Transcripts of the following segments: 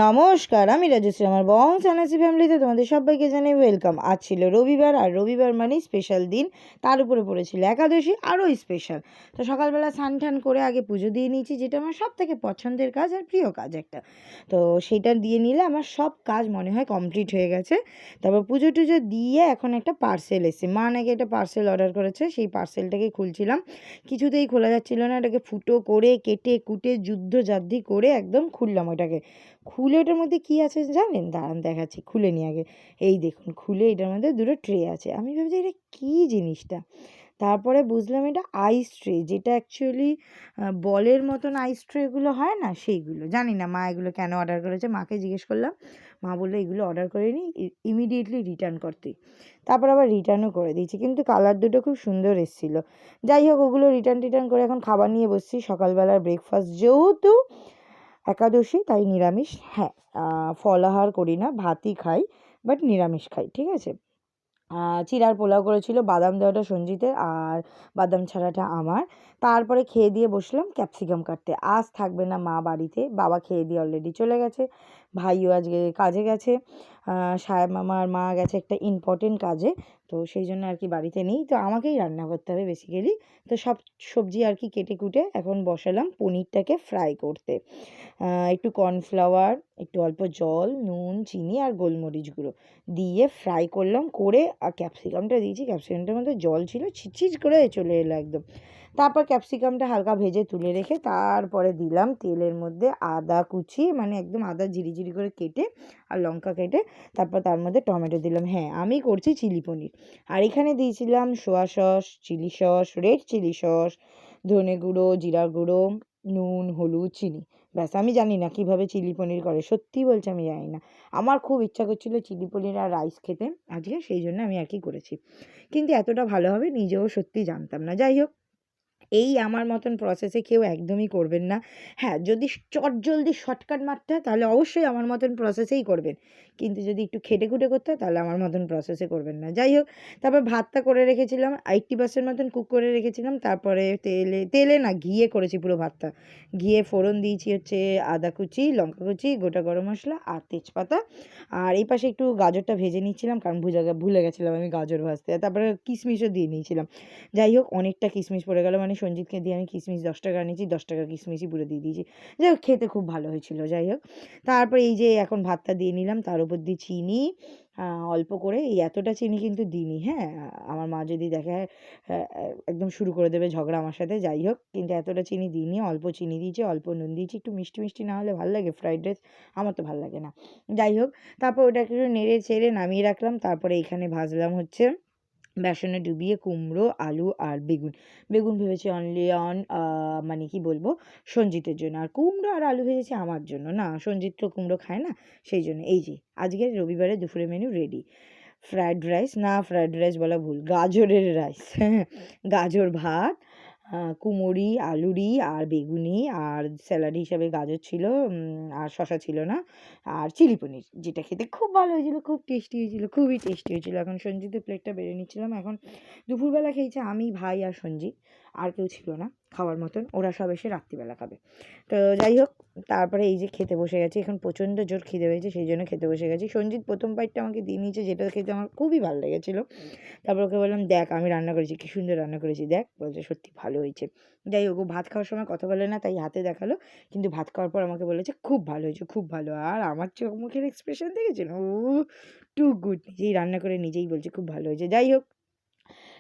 নমস্কার, আমি রাজশ্রী। আমার বং সানাসি ফ্যামিলিতে তোমাদের সবাইকে জানাই ওয়েলকাম। আজ ছিল রবিবার, আর রবিবার মানেই স্পেশাল দিন। তার উপরে পড়েছিল একাদশী, আরও স্পেশাল। তো সকালবেলা স্নান টান করে আগে পুজো দিয়ে নিয়েছি, যেটা আমার সব থেকে পছন্দের কাজ আর প্রিয় কাজ একটা। তো সেইটা দিয়ে নিলে আমার সব কাজ মনে হয় কমপ্লিট হয়ে গেছে। তারপর পুজো টুজো দিয়ে এখন একটা পার্সেল এসেছে। মা নাকি একটা পার্সেল অর্ডার করেছে, সেই পার্সেলটাকে খুলছিলাম। কিছুতেই খোলা যাচ্ছিল না, এটাকে ফুটো করে কেটে কুটে যুদ্ধ জাদ্ধি করে একদম খুললাম ওটাকে। খুলে ওটার মধ্যে কী আছে জানেন? দাঁড়ান দেখাচ্ছি, খুলে নিই আগে। এই দেখুন, খুলে এটার মধ্যে দুটো ট্রে আছে। আমি ভাবছি এটা কী জিনিসটা, তারপরে বুঝলাম এটা আইস ট্রে, যেটা অ্যাকচুয়ালি বলের মতন আইস ট্রেগুলো হয় না, সেইগুলো। জানি না মা এগুলো কেন অর্ডার করেছে, মাকে জিজ্ঞেস করলাম। মা বললো এগুলো অর্ডার করে নিই, ইমিডিয়েটলি রিটার্ন করতে। তারপর আবার রিটার্নও করে দিয়েছি, কিন্তু কালার দুটো খুব সুন্দর এসেছিলো। যাই হোক, ওগুলো রিটার্ন করে এখন খাবার নিয়ে বসছি। সকালবেলার ব্রেকফাস্ট যেহেতু একাদশী, তাই নিরামিষ। হ্যাঁ, ফলাহার করি না, ভাতই খাই, বাট নিরামিষ খাই, ঠিক আছে। চিড়ার পোলাও করেছিল, বাদাম দেওয়াটা সঞ্জিতের আর বাদাম ছাড়াটা আমার। তারপরে খেয়ে দিয়ে বসলাম ক্যাপসিকাম কাটতে। আজ থাকবে না মা বাড়িতে, বাবা খেয়ে দিয়ে অলরেডি চলে গেছে। ভাইও আজকে কাজে গেছে, সাহেব মামা আর মা গেছে একটা ইম্পর্টেন্ট কাজে। তো সেই জন্য আর কি বাড়িতে নেই, তো আমাকেই রান্না করতে হবে বেসিক্যালি। তো সব সবজি আর কি কেটে কুটে এখন বসালাম পনিরটাকে ফ্রাই করতে। একটু কর্নফ্লাওয়ার, একটু অল্প জল, নুন, চিনি আর গোলমরিচ গুঁড়ো দিয়ে ফ্রাই করলাম, করে আর ক্যাপসিকামটা দিয়েছি। ক্যাপসিকামটার মধ্যে জল ছিল, ছিটছিট করে চলে এলো একদম। তারপর ক্যাপসিকামটা হালকা ভেজে তুলে রেখে তারপরে দিলাম তেলের মধ্যে আদা কুচি, মানে একদম আদা ঝিরি করে কেটে আর লঙ্কা কেটে। তারপর তার মধ্যে টমেটো দিলাম। হ্যাঁ, আমি করছি চিলি পনির। আর এখানে দিয়েছিলাম soya sauce, chilli sauce, red chilli sauce, ধনে গুঁড়ো, জিরা গুঁড়ো, নুন, হলুদ, চিনি। ব্যাস, আমি জানি না কীভাবে চিলি পনির করে, সত্যি বলছি আমি জানি না। আমার খুব ইচ্ছা করছিলো চিলি পনির আর রাইস খেতে আজকে, সেই জন্য আমি আর কি করেছি। কিন্তু এতটা ভালো হবে নিজেও সত্যি জানতাম না। যাই হোক, এই আমার মতন প্রসেসে কেউ একদমই করবেন না। হ্যাঁ, যদি চটজলদি শর্টকাট মারতে হয় তাহলে অবশ্যই আমার মতন প্রসেসেই করবেন, কিন্তু যদি একটু খেটেখুটে করতে হয় তাহলে আমার মতন প্রসেসে করবেন না। যাই হোক, তারপর ভাতটা করে রেখেছিলাম, 80% মতন কুক করে রেখেছিলাম। তারপরে তেলে না, ঘিয়ে করেছি পুরো ভাতটা। ঘিয়ে ফোড়ন দিয়েছি হচ্ছে আদা কুচি, লঙ্কা কুচি, গোটা গরম মশলা আর তেজপাতা। আর এই পাশে একটু গাজরটা ভেজে নিচ্ছিলাম, কারণ ভুলে গেছিলাম আমি গাজর ভাজতে। তারপরে কিশমিশও দিয়ে নিয়েছিলাম। যাই হোক, অনেকটা কিশমিশ পড়ে গেল, মানে সঞ্জিতকে দিয়ে আমি কিশমিশ 10 টাকা নিয়েছি, 10 টাকার কিশমিশই পুরো দিয়ে দিয়েছি। যাই হোক, খেতে খুব ভালো হয়েছিল। যাই হোক, তারপরে এই যে এখন ভাতটা দিয়ে নিলাম, তার উপর দিয়ে চিনি অল্প করে, এই এতটা চিনি কিন্তু দিইনি। হ্যাঁ, আমার মা যদি দেখে একদম শুরু করে দেবে ঝগড়া আমার সাথে। যাই হোক, কিন্তু এতটা চিনি দিইনি, অল্প চিনি দিয়েছি, অল্প নুন দিয়েছি। একটু মিষ্টি মিষ্টি না হলে ভালো লাগে ফ্রাইড রাইস, আমার তো ভালো লাগে না। যাই হোক, তারপর ওটাকে একটু নেড়ে চেড়ে নামিয়ে রাখলাম। তারপরে এখানে ভাজলাম হচ্ছে বেসনে ডুবিয়ে কুমড়ো, আলু আর বেগুন। বেগুন ভেবেছি অনলি অন মানে কি বলবো, সঞ্জিতের জন্য। আর কুমড়ো আর আলু ভেজেছি আমার জন্য, না সঞ্জিত তো কুমড়ো খায় না, সেই জন্য। এই যে আজকের রবিবারে দুপুরের মেনু রেডি। ফ্রায়েড রাইস, না ফ্রায়েড রাইস বলা ভুল, গাজরের রাইস। গাজর ভাত, কুমড়ি, আলুরি আর বেগুনি, আর স্যালাড হিসাবে গাজর ছিল, আর শসা ছিল না, আর চিলি পনির, যেটা খেতে খুব ভালো হয়েছিল, খুব টেস্টি হয়েছিল, খুবই টেস্টি হয়েছিল। এখন সঞ্জিতের প্লেটটা বেড়ে নিচ্ছিলাম। এখন দুপুরবেলা খেয়েছে আমি, ভাই আর সঞ্জিত, আর কেউ ছিল না খাওয়ার মতন। ওরা সব এসে রাত্রিবেলা খাবে। তো যাই হোক, তারপরে এই যে খেতে বসে গেছি। এখন প্রচণ্ড জোর খিদে হয়েছে, সেই জন্য খেতে বসে গেছি। সঞ্জিত প্রথম বাইটটা আমাকে দিয়ে নিয়েছে, যেটা খেতে আমার খুবই ভালো লেগেছিলো। তারপর ওকে বললাম, দেখ আমি রান্না করেছি, কী সুন্দর রান্না করেছি দেখ। বলছে সত্যি ভালো হয়েছে। যাই হোক, ও ভাত খাওয়ার সময় কথা বলে না, তাই হাতে দেখালো, কিন্তু ভাত খাওয়ার পর আমাকে বলেছে খুব ভালো হয়েছে, খুব ভালো। আর আমার চোখ মুখের এক্সপ্রেশন দেখেছেন? ও টু গুড, নিজেই রান্না করে নিজেই বলছে খুব ভালো হয়েছে। যাই হোক,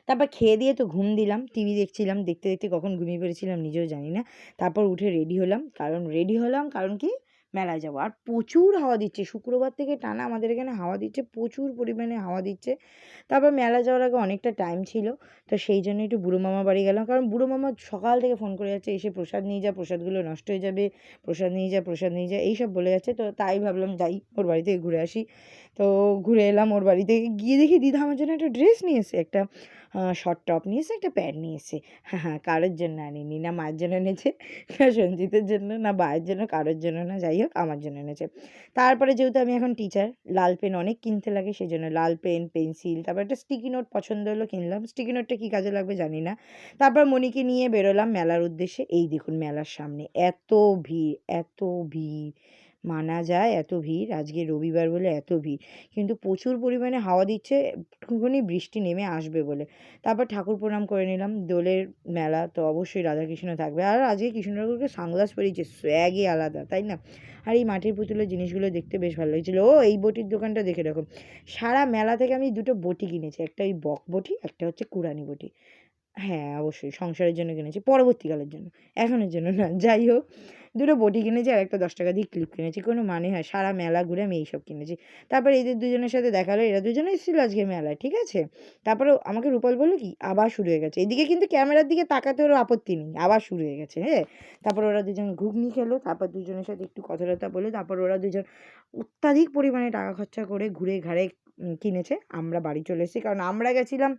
তারপর খেয়ে দিয়ে তো ঘুম দিলাম, টিভি দেখছিলাম, দেখতে দেখতে কখন ঘুমিয়ে পড়েছিলাম নিজেও জানি না। তারপর উঠে রেডি হলাম কারণ কি, মেলায় যাবো। আর প্রচুর হাওয়া দিচ্ছে, শুক্রবার থেকে টানা আমাদের এখানে হাওয়া দিচ্ছে, প্রচুর পরিমাণে হাওয়া দিচ্ছে। তারপর মেলা যাওয়ার আগে অনেকটা টাইম ছিল, তো সেই জন্য একটু বুড়ো মামা বাড়ি গেলাম, কারণ বুড়ো মামা সকাল থেকে ফোন করে যাচ্ছে, এসে প্রসাদ নিয়ে যা, প্রসাদগুলো নষ্ট হয়ে যাবে, প্রসাদ নিয়ে যা এইসব বলে যাচ্ছে। তো তাই ভাবলাম যাই ওর বাড়ি থেকে ঘুরে আসি। তো ঘুরে এলাম ওর বাড়ি থেকে, গিয়ে দেখি দিদা আমার জন্য একটা ড্রেস নিয়ে এসে, একটা শর্ট টপ নিয়ে এসে, একটা প্যান্ট নিয়ে এসে। হ্যাঁ, কারোর জন্য আনিনি, না মায়ের জন্য এনেছে, না সঞ্জিতের জন্য, না ভাইয়ের জন্য, কারোর জন্য না। যাই হোক, আমার জন্য এনেছে। তারপরে যেহেতু আমি এখন টিচার, লাল পেন অনেক কিনতে লাগে, সেই জন্য লাল পেন, পেন্সিল, তারপর একটা স্টিকি নোট পছন্দ হলো, কিনলাম। স্টিকি নোটটা কী কাজে লাগবে জানি না। তারপর মণিকে নিয়ে বেরোলাম মেলার উদ্দেশ্যে। এই দেখুন মেলার সামনে এত ভিড়, এত ভিড়, মানা যায় এত ভিড়, আজকে রবিবার বলে এত ভিড়, কিন্তু প্রচুর পরিমাণে হাওয়া দিচ্ছে, একটুখানি বৃষ্টি নেমে আসবে বলে। তারপর ঠাকুর প্রণাম করে নিলাম, দোলের মেলা তো অবশ্যই রাধাকৃষ্ণ থাকবে, আর আজকে কৃষ্ণ ঠাকুরকে সানগ্লাস পরিয়েছে, সোয়াগই আলাদা তাই না? আর এই মাটির পুতুলের জিনিসগুলো দেখতে বেশ ভালো লাগছিলো। ও এই বটির দোকানটা দেখে রাখো, সারা মেলা থেকে আমি দুটো বটি কিনেছি, একটা ওই বক বটি, একটা হচ্ছে কুড়ানি বটি। হ্যাঁ, অবশ্যই সংসারের জন্য কিনেছি, পরবর্তীকালের জন্য, এখনের জন্য না। যাই হোক, দুটো বটি কিনেছি আর একটা 10 টাকা দিয়ে ক্লিপ কিনেছি। কোনো মানে হয়? সারা মেলা ঘুরে আমি এইসব কিনেছি। তারপরে এদের দুজনের সাথে দেখা হলো, এরা দুজনে এসেছিল আজকে মেলায়, ঠিক আছে? তারপরে আমাকে রূপাল বলল কি, আবার শুরু হয়ে গেছে। এদিকে কিন্তু ক্যামেরার দিকে তাকাতে ওর আপত্তি নেই, আবার শুরু হয়ে গেছে, হ্যাঁ? তারপর ওরা দুজন ঘুগনি খেলো, তারপর দুজনের সাথে একটু কথা-টথা বলে তারপর ওরা দুজন অত্যাধিক পরিমাণে টাকা খরচা করে ঘুরে ঘাড়ে কিনেছে। আমরা বাড়ি চলে এসেছি, কারণ আমরা গেছিলাম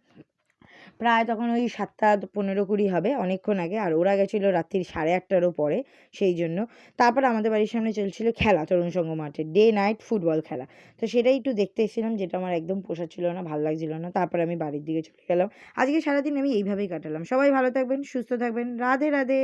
প্রায় তখন ওই 7টা 15-20 হবে, অনেকক্ষণ আগে, আর ওরা গেছিলো রাত্রির 8:30টারও পরে, সেই জন্য। তারপর আমাদের বাড়ির সামনে চলছিল খেলা, তরুণ সংঘ মাঠে ডে নাইট ফুটবল খেলা। তো সেটাই একটু দেখতে এসেছিলাম, যেটা আমার একদম পোষাচ্ছিল না, ভাল লাগছিল না। তারপরে আমি বাড়ির দিকে চলে গেলাম। আজকে সারাদিন আমি এইভাবেই কাটালাম। সবাই ভালো থাকবেন, সুস্থ থাকবেন। রাধে রাধে।